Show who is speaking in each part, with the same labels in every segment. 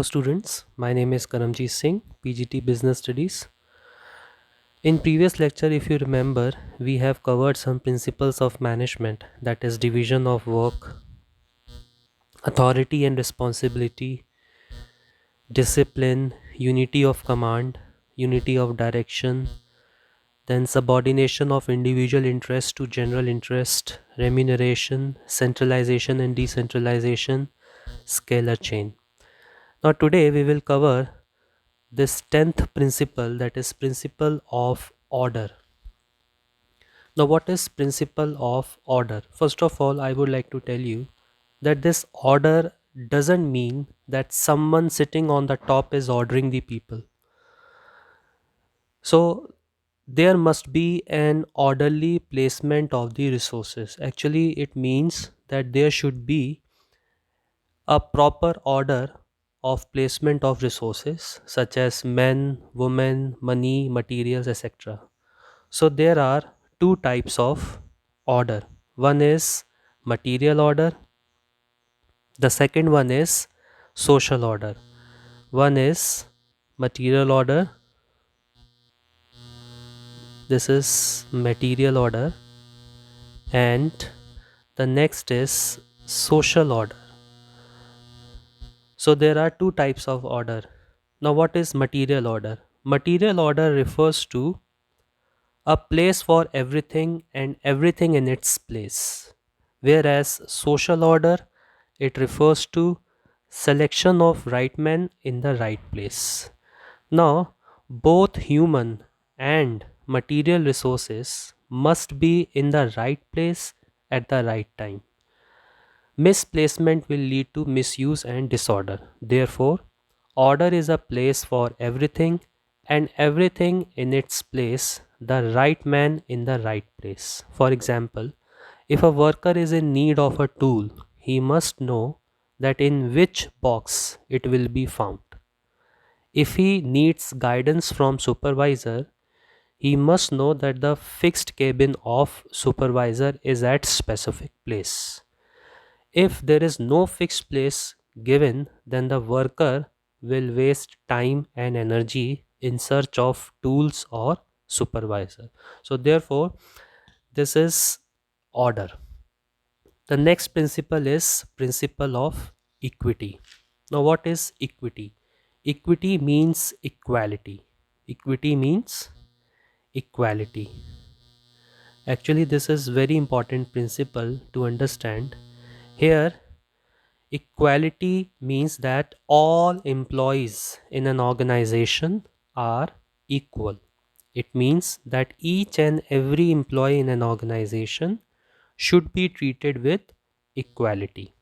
Speaker 1: Students, my name is Karamjit Singh, PGT Business Studies. In previous lecture, if you remember, we have covered some principles of management, that is division of work, authority and responsibility, discipline, unity of command, unity of direction, then subordination of individual interest to general interest, remuneration, centralization and decentralization, scalar chain. Now today we will cover this 10th principle, that is principle of order. Now what is principle of order? First of all, I would like to tell you that this order doesn't mean that someone sitting on the top is ordering the people. So there must be an orderly placement of the resources. Actually it means that there should be a proper order of placement of resources such as men, women, money, materials, etc. So there are two types of order. One is material order, the second one is social order. One is material order, this is material order, and the next is social order. So there are two types of order. Now what is material order? Material order refers to a place for everything and everything in its place. Whereas social order, it refers to selection of right men in the right place. Now, both human and material resources must be in the right place at the right time. Misplacement will lead to misuse and disorder. Therefore, order is a place for everything and everything in its place, the right man in the right place. For example, if a worker is in need of a tool, he must know that in which box it will be found. If he needs guidance from supervisor, he must know that the fixed cabin of supervisor is at specific place. If there is no fixed place given, then the worker will waste time and energy in search of tools or supervisor. So therefore, this is order. The next principle is principle of equity. Now what is equity? Equity means equality. Equity means equality. Actually, this is very important principle to understand. Here, equality means that all employees in an organization are equal. It means that each and every employee in an organization should be treated with equality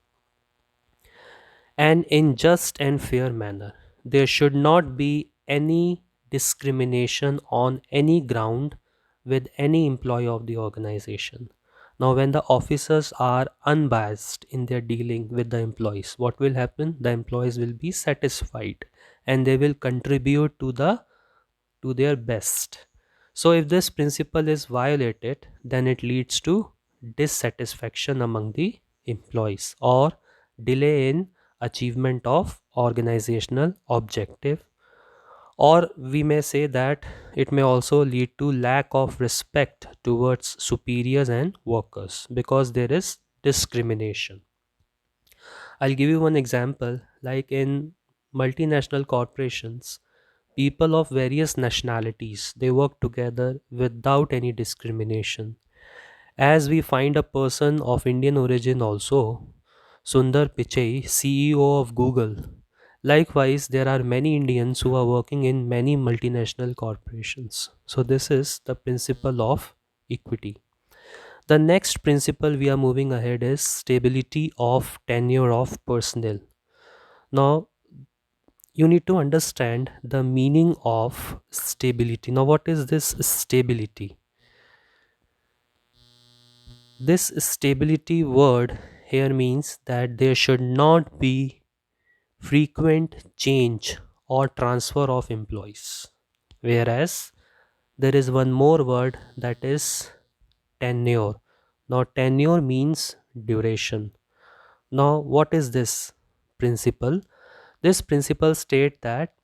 Speaker 1: and in just and fair manner. There should not be any discrimination on any ground with any employee of the organization. Now, when the officers are unbiased in their dealing with the employees, what will happen? The employees will be satisfied and they will contribute to their best. So if this principle is violated, then it leads to dissatisfaction among the employees or delay in achievement of organizational objective, or we may say that it may also lead to lack of respect towards superiors and workers because there is discrimination. I'll give you one example. Like in multinational corporations, people of various nationalities, they work together without any discrimination. As we find a person of Indian origin also, Sundar Pichai, CEO of Google. Likewise, there are many Indians who are working in many multinational corporations. So this is the principle of equity. The next principle we are moving ahead is stability of tenure of personnel. Now, you need to understand the meaning of stability. Now, what is this stability? This stability word here means that there should not be frequent change or transfer of employees. Whereas there is one more word, that is tenure. Now, tenure means duration. Now, what is this principle? This principle states that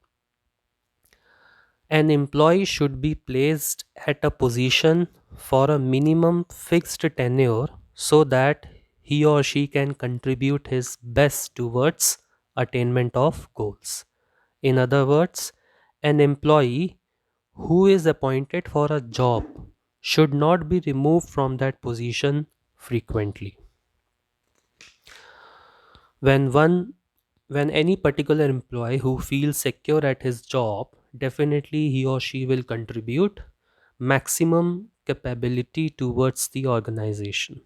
Speaker 1: an employee should be placed at a position for a minimum fixed tenure so that he or she can contribute his best towards attainment of goals. In other words, an employee who is appointed for a job should not be removed from that position frequently. When one when any particular employee who feels secure at his job, definitely he or she will contribute maximum capability towards the organization.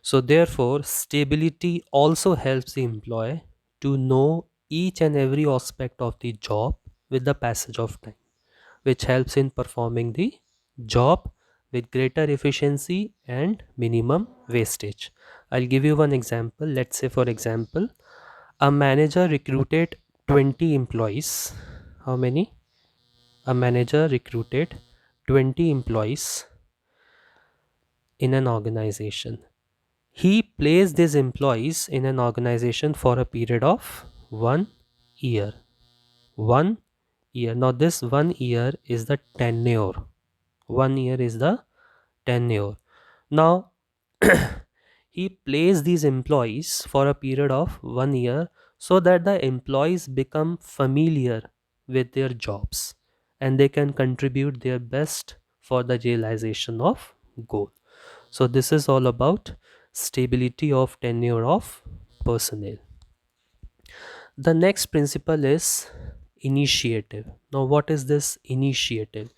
Speaker 1: So therefore, stability also helps the employee to know each and every aspect of the job with the passage of time, which helps in performing the job with greater efficiency and minimum wastage. I'll give you one example. Let's say, for example, a manager recruited 20 employees. How many? A manager recruited 20 employees in an organization. He placed these employees in an organization for a period of 1 year. 1 year. Now, this 1 year is the tenure. 1 year is the tenure. Now, he placed these employees for a period of 1 year so that the employees become familiar with their jobs and they can contribute their best for the realization of goal. So this is all about stability of tenure of personnel. The next principle is initiative. Now, what is this initiative?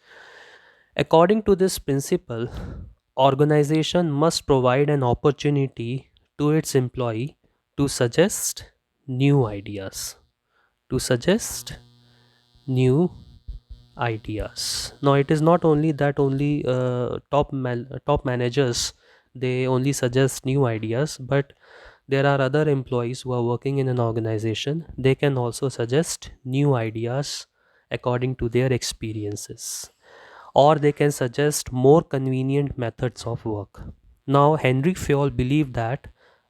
Speaker 1: According to this principle, organization must provide an opportunity to its employee to suggest new ideas. To suggest new ideas. Now, it is not only that only top managers they only suggest new ideas, but there are other employees who are working in an organization. They can also suggest new ideas according to their experiences, or they can suggest more convenient methods of work. Now, Henry Fayol believed that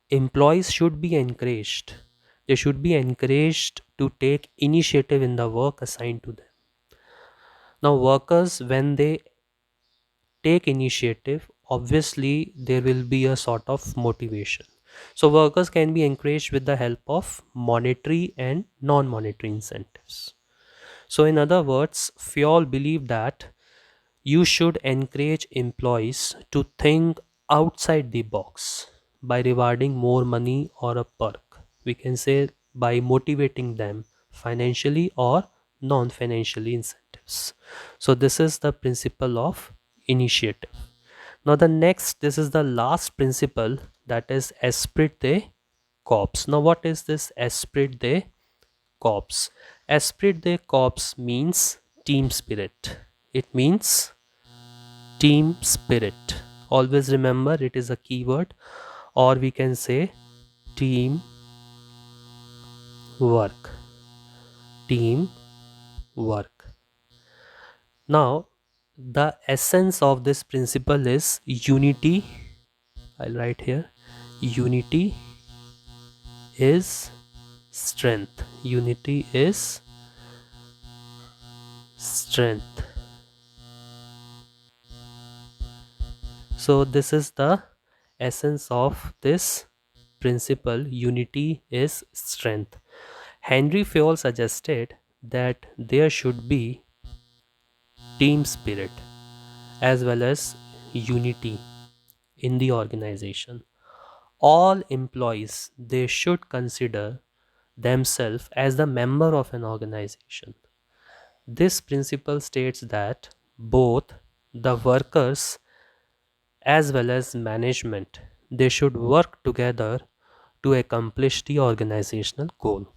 Speaker 1: employees should be encouraged. They should be encouraged to take initiative in the work assigned to them. Now, workers, when they take initiative, obviously there will be a sort of motivation. So, workers can be encouraged with the help of monetary and non monetary incentives. So, in other words, Fayol believed that you should encourage employees to think outside the box by rewarding more money or a perk. We can say by motivating them financially or non financially incentives. So, this is the principle of initiative. Now, the next, this is the last principle, that is Esprit de Corps. Now, what is this Esprit de Corps? Esprit de Corps means team spirit. It means team spirit. Always remember it is a keyword, or we can say team work. Team work. Now, the essence of this principle is unity. I'll write here, unity is strength. Unity is strength. So, this is the essence of this principle, unity is strength. Henry Fayol suggested that there should be team spirit as well as unity in the organization. All employees, they should consider themselves as the member of an organization. This principle states that both the workers as well as management, they should work together to accomplish the organizational goal.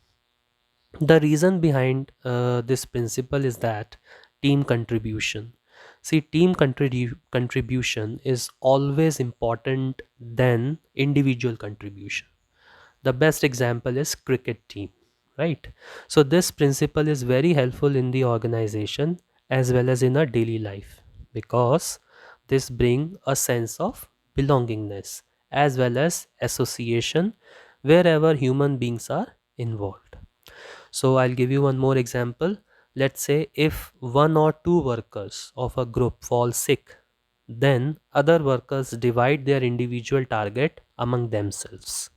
Speaker 1: The reason behind this principle is that team contribution. See, team contribution is always important than individual contribution. The best example is cricket team, right? So this principle is very helpful in the organization as well as in our daily life, because this bring a sense of belongingness as well as association wherever human beings are involved. So I'll give you one more example. Let's say if one or two workers of a group fall sick, then other workers divide their individual target among themselves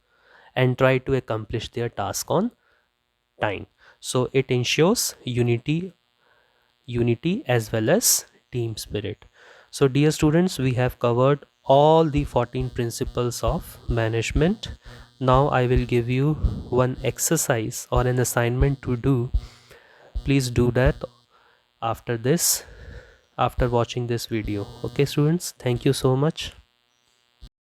Speaker 1: and try to accomplish their task on time. So it ensures unity as well as team spirit. So dear students, we have covered all the 14 principles of management. Now I will give you one exercise or an assignment to do. Please do that after watching this video. Okay students, thank you so much.